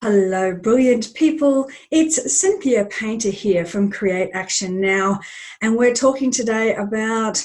Hello, brilliant people. It's Cynthia Painter here from Create Action Now, and we're talking today about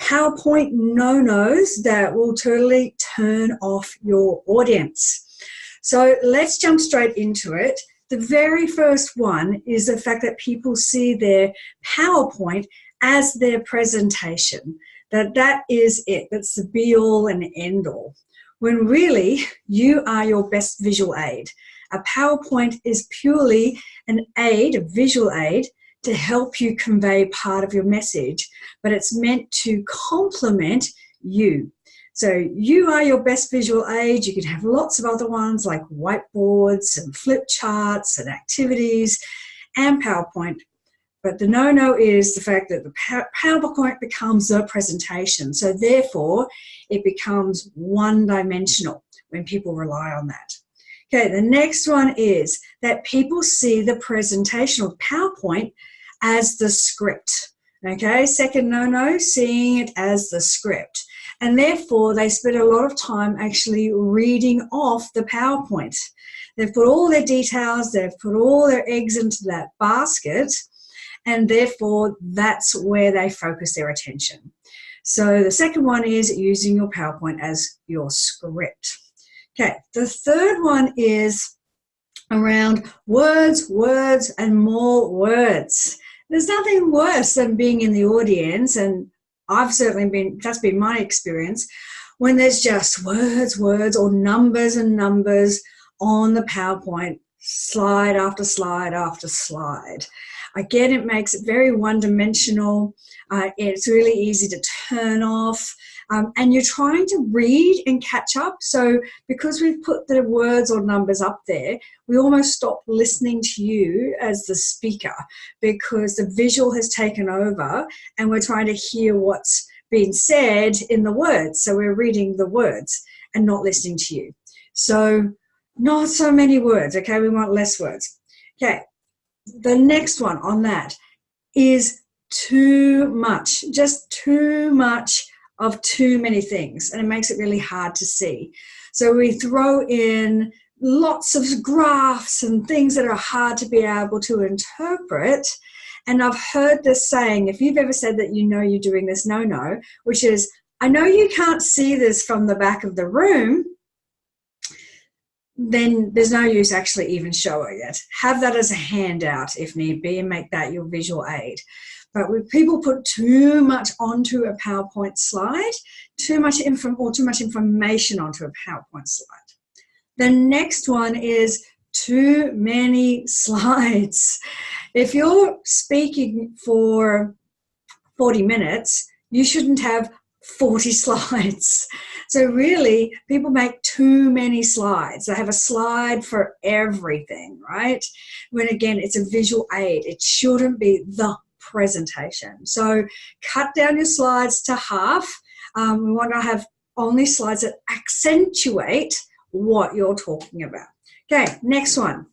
PowerPoint no-nos that will totally turn off your audience. So let's jump straight into it. The very first one is the fact that people see their PowerPoint as their presentation, that is it. That's the be-all and end-all, when really you are your best visual aid. A PowerPoint is purely an aid, a visual aid, to help you convey part of your message, but it's meant to complement you. So you are your best visual aid. You can have lots of other ones like whiteboards and flip charts and activities and PowerPoint. But the no-no is the fact that the PowerPoint becomes a presentation. So therefore, it becomes one-dimensional when people rely on that. Okay, the next one is that people see the presentation of PowerPoint as the script. Okay, second no-no, seeing it as the script. And therefore, they spend a lot of time actually reading off the PowerPoint. They've put all their details, they've put all their eggs into that basket, and therefore, that's where they focus their attention. So the second one is using your PowerPoint as your script. Okay, the third one is around words, and more words. There's nothing worse than being in the audience, and I've certainly been, that's been my experience, when there's just words, or numbers and numbers on the PowerPoint, slide after slide after slide. Again, it makes it very one-dimensional. It's really easy to turn off. And you're trying to read and catch up. So because we've put the words or numbers up there, we almost stop listening to you as the speaker because the visual has taken over and we're trying to hear what's being said in the words. So we're reading the words and not listening to you. So not so many words, okay? We want less words. Okay, the next one on that is too much, just too much of too many things, and it makes it really hard to see. So we throw in lots of graphs and things that are hard to be able to interpret. And I've heard this saying, if you've ever said that you know you're doing this no-no, which is, I know you can't see this from the back of the room, then there's no use actually even showing it. Have that as a handout if need be and make that your visual aid. But when people put too much onto a PowerPoint slide, too much information onto a PowerPoint slide. The next one is too many slides. If you're speaking for 40 minutes, you shouldn't have 40 slides. So really, people make too many slides. They have a slide for everything, right? When again, it's a visual aid. It shouldn't be the presentation. So cut down your slides to half. We want to have only slides that accentuate what you're talking about. Okay, next one,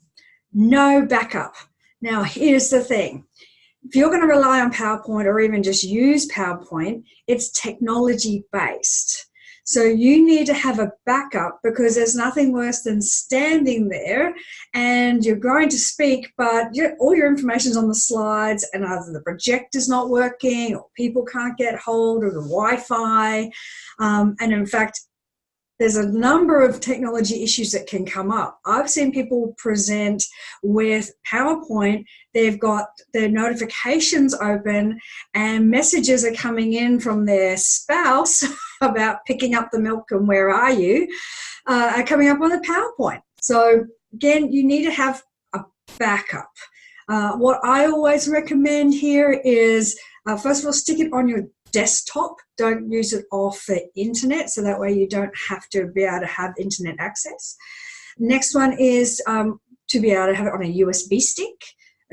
no backup. Now here's the thing. If you're going to rely on PowerPoint or even just use PowerPoint, it's technology based. So you need to have a backup because there's nothing worse than standing there and you're going to speak, but all your information's on the slides and either the projector's not working or people can't get hold of the Wi-Fi. And in fact, there's a number of technology issues that can come up. I've seen people present with PowerPoint, they've got their notifications open and messages are coming in from their spouse about picking up the milk and where are you, are coming up on the PowerPoint. So again, you need to have a backup. What I always recommend here is, first of all, stick it on your desktop. Don't use it off the internet, so that way you don't have to be able to have internet access. Next one is to be able to have it on a USB stick,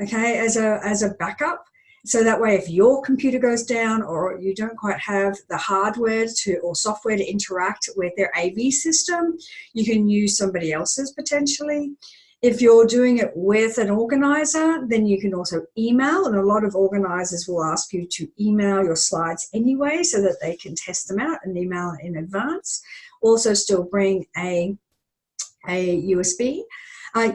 okay, as a backup. So that way if your computer goes down or you don't quite have the hardware or software to interact with their AV system, you can use somebody else's potentially. If you're doing it with an organizer, then you can also email, and a lot of organizers will ask you to email your slides anyway so that they can test them out and email in advance. Also still bring a USB.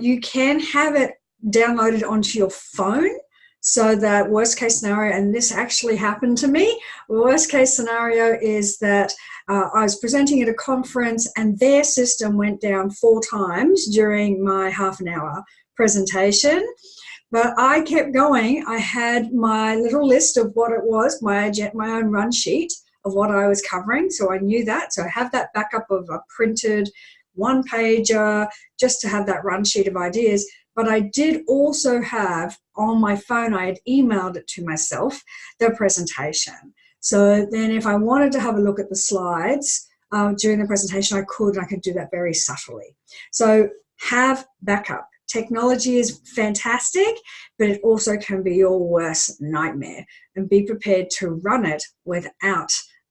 You can have it downloaded onto your phone, so that worst case scenario, and this actually happened to me, worst case scenario is that I was presenting at a conference and their system went down 4 times during my half an hour presentation. But I kept going. I had my little list of what it was, my own run sheet of what I was covering, so I knew that. So I have that backup of a printed one-pager just to have that run sheet of ideas. But I did also have on my phone, I had emailed it to myself, the presentation. So then if I wanted to have a look at the slides during the presentation, I could do that very subtly. So have backup. Technology is fantastic, but it also can be your worst nightmare, and be prepared to run it without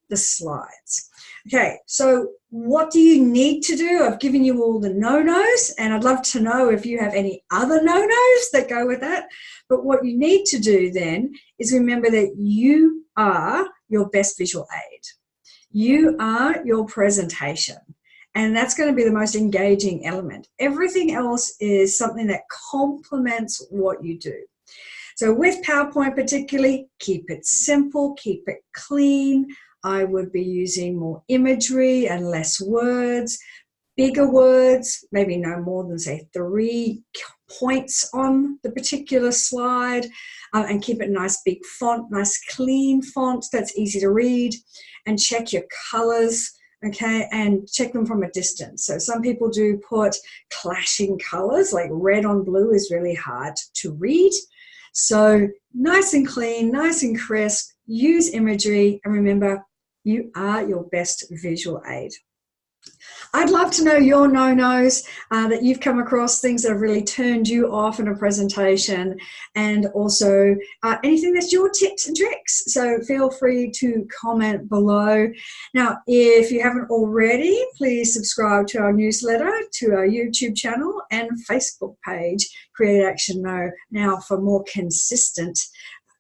the slides. Okay, so what do you need to do? I've given you all the no-nos, and I'd love to know if you have any other no-nos that go with that. But what you need to do then is remember that you are your best visual aid. You are your presentation. And that's going to be the most engaging element. Everything else is something that complements what you do. So with PowerPoint particularly, keep it simple, keep it clean. I would be using more imagery and less words, bigger words, maybe no more than, say, 3 points on the particular slide, and keep it nice big font, nice clean font that's easy to read, and check your colors. Okay, and check them from a distance. So some people do put clashing colors, like red on blue is really hard to read. So nice and clean, nice and crisp, use imagery, and remember, you are your best visual aid. I'd love to know your no-nos, that you've come across, things that have really turned you off in a presentation, and also anything that's your tips and tricks. So feel free to comment below. Now, if you haven't already, please subscribe to our newsletter, to our YouTube channel and Facebook page, Create Action Now, for more consistent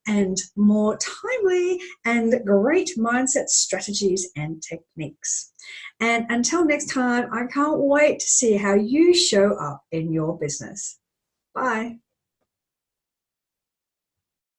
and more timely and great mindset strategies and techniques. And until next time, I can't wait to see how you show up in your business. Bye.